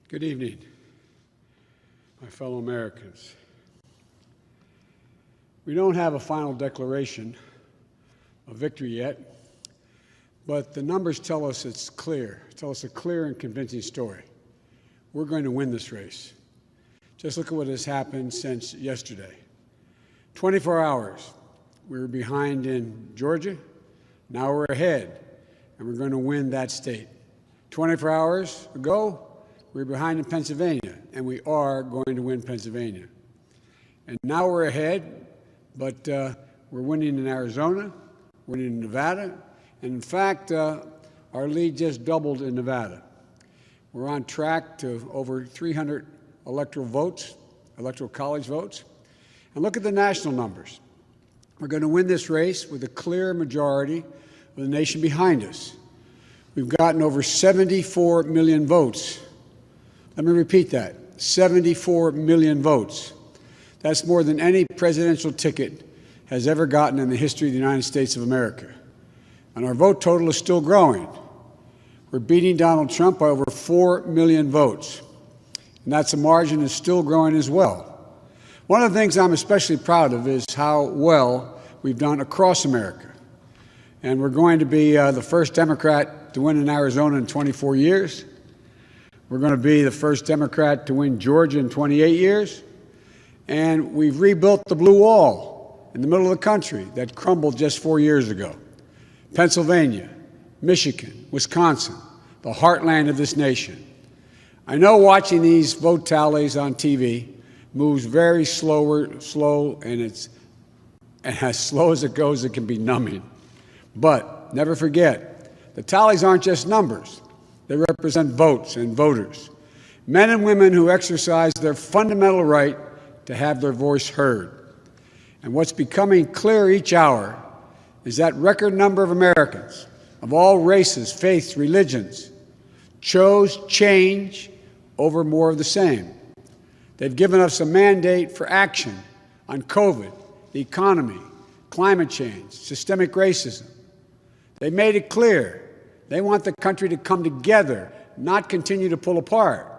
Good evening, my fellow Americans. We don't have a final declaration of victory yet, but the numbers tell us it's clear. Tell us a clear and convincing story. We're going to win this race. Just look at what has happened since yesterday. 24 hours, we were behind in Georgia. Now we're ahead, and we're going to win that state. 24 hours ago, we were behind in Pennsylvania, and we are going to win Pennsylvania. And now we're ahead, but we're winning in Arizona, we're winning in Nevada, and in fact, our lead just doubled in Nevada. We're on track to over 300 electoral votes, electoral college votes. And look at the national numbers. We're going to win this race with a clear majority of the nation behind us. We've gotten over 74 million votes. Let me repeat that, 74 million votes. That's more than any presidential ticket has ever gotten in the history of the United States of America. And our vote total is still growing. We're beating Donald Trump by over 4 million votes. And that's a margin that's still growing as well. One of the things I'm especially proud of is how well we've done across America. And we're going to be the first Democrat to win in Arizona in 24 years. We're going to be the first Democrat to win Georgia in 28 years. And we've rebuilt the blue wall in the middle of the country that crumbled just 4 years ago. Pennsylvania, Michigan, Wisconsin, the heartland of this nation. I know watching these vote tallies on TV moves very slow, and it's as slow as it goes, it can be numbing. But never forget, the tallies aren't just numbers. They represent votes and voters, men and women who exercise their fundamental right to have their voice heard. And what's becoming clear each hour is that record number of Americans of all races, faiths, religions chose change over more of the same. They've given us a mandate for action on COVID, the economy, climate change, systemic racism. They made it clear they want the country to come together, not continue to pull apart.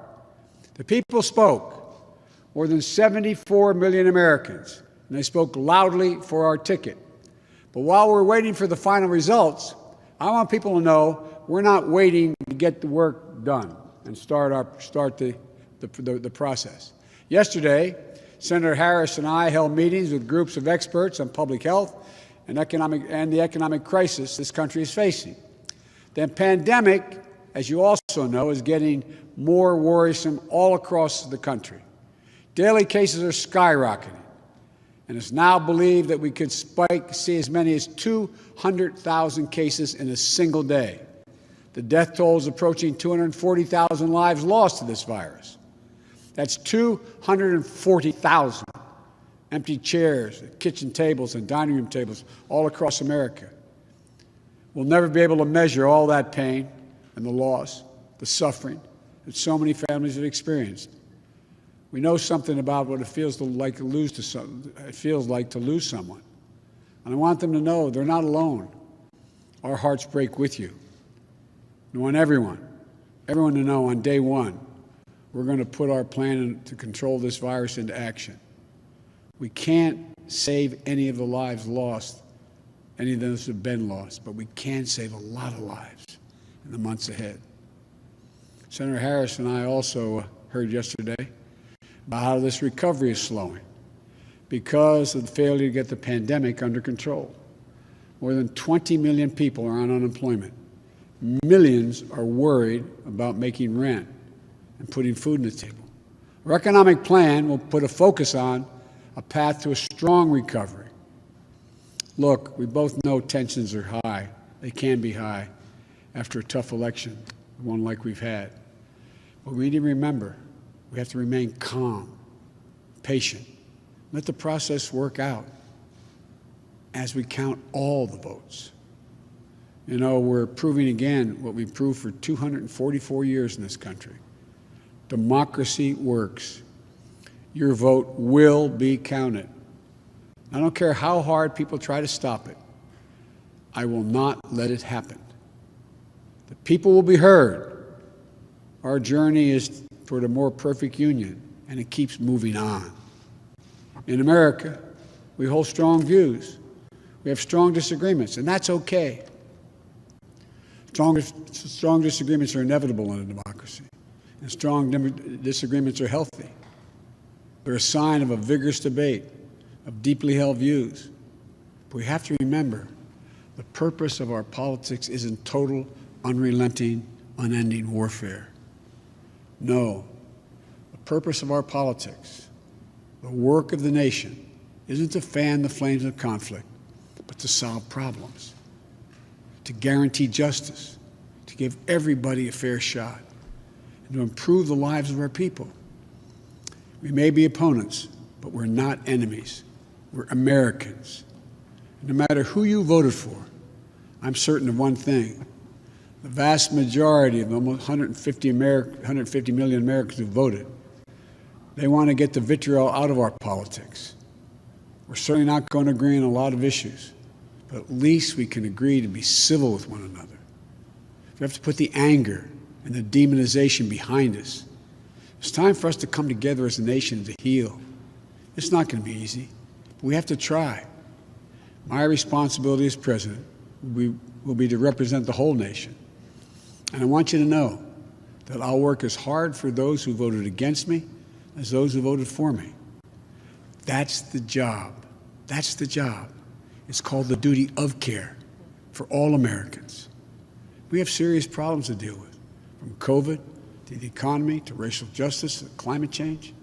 The people spoke, more than 74 million Americans, and they spoke loudly for our ticket. But while we're waiting for the final results, I want people to know we're not waiting to get the work done and start the process. Yesterday, Senator Harris and I held meetings with groups of experts on public health and the economic crisis this country is facing. The pandemic, as you also know, is getting more worrisome all across the country. Daily cases are skyrocketing, and it's now believed that we could see as many as 200,000 cases in a single day. The death toll is approaching 240,000 lives lost to this virus. That's 240,000 empty chairs, kitchen tables, and dining room tables all across America. We'll never be able to measure all that pain and the loss, the suffering that so many families have experienced. We know something about what it feels like to lose someone. And I want them to know they're not alone. Our hearts break with you. I want everyone to know on day one, we're going to put our plan to control this virus into action. We can't save any of the lives lost, any of those have been lost, but we can save a lot of lives in the months ahead. Senator Harris and I also heard yesterday about how this recovery is slowing because of the failure to get the pandemic under control. More than 20 million people are on unemployment. Millions are worried about making rent and putting food on the table. Our economic plan will put a focus on a path to a strong recovery. Look, we both know tensions are high. They can be high after a tough election, one like we've had. But we need to remember, we have to remain calm, patient. Let the process work out as we count all the votes. You know, we're proving again what we've proved for 244 years in this country. Democracy works. Your vote will be counted. I don't care how hard people try to stop it. I will not let it happen. The people will be heard. Our journey is toward a more perfect union, and it keeps moving on. In America, we hold strong views. We have strong disagreements, and that's okay. Strong disagreements are inevitable in a democracy, and strong disagreements are healthy. They're a sign of a vigorous debate, of deeply held views. But we have to remember, the purpose of our politics isn't total, unrelenting, unending warfare. No, the purpose of our politics, the work of the nation, isn't to fan the flames of conflict, but to solve problems, to guarantee justice, to give everybody a fair shot, and to improve the lives of our people. We may be opponents, but we're not enemies. We're Americans. No matter who you voted for, I'm certain of one thing. The vast majority of almost 150 million Americans who voted, they want to get the vitriol out of our politics. We're certainly not going to agree on a lot of issues, but at least we can agree to be civil with one another. We have to put the anger and the demonization behind us. It's time for us to come together as a nation to heal. It's not going to be easy, but we have to try. My responsibility as president will be to represent the whole nation. And I want you to know that I'll work as hard for those who voted against me as those who voted for me. That's the job. That's the job. It's called the duty of care for all Americans. We have serious problems to deal with, from COVID to the economy to racial justice to climate change.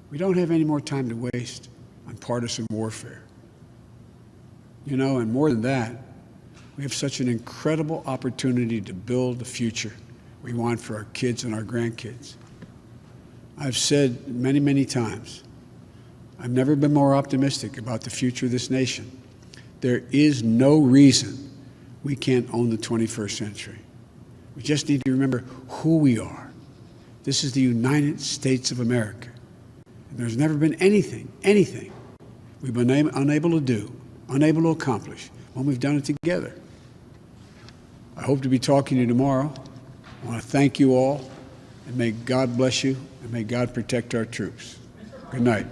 We don't have any more time to waste on partisan warfare. You know, and more than that, we have such an incredible opportunity to build the future we want for our kids and our grandkids. I've said many, many times, I've never been more optimistic about the future of this nation. There is no reason we can't own the 21st century. We just need to remember who we are. This is the United States of America. And there's never been anything we've been unable to do, unable to accomplish when we've done it together. I hope to be talking to you tomorrow. I want to thank you all, and may God bless you, and may God protect our troops. Good night.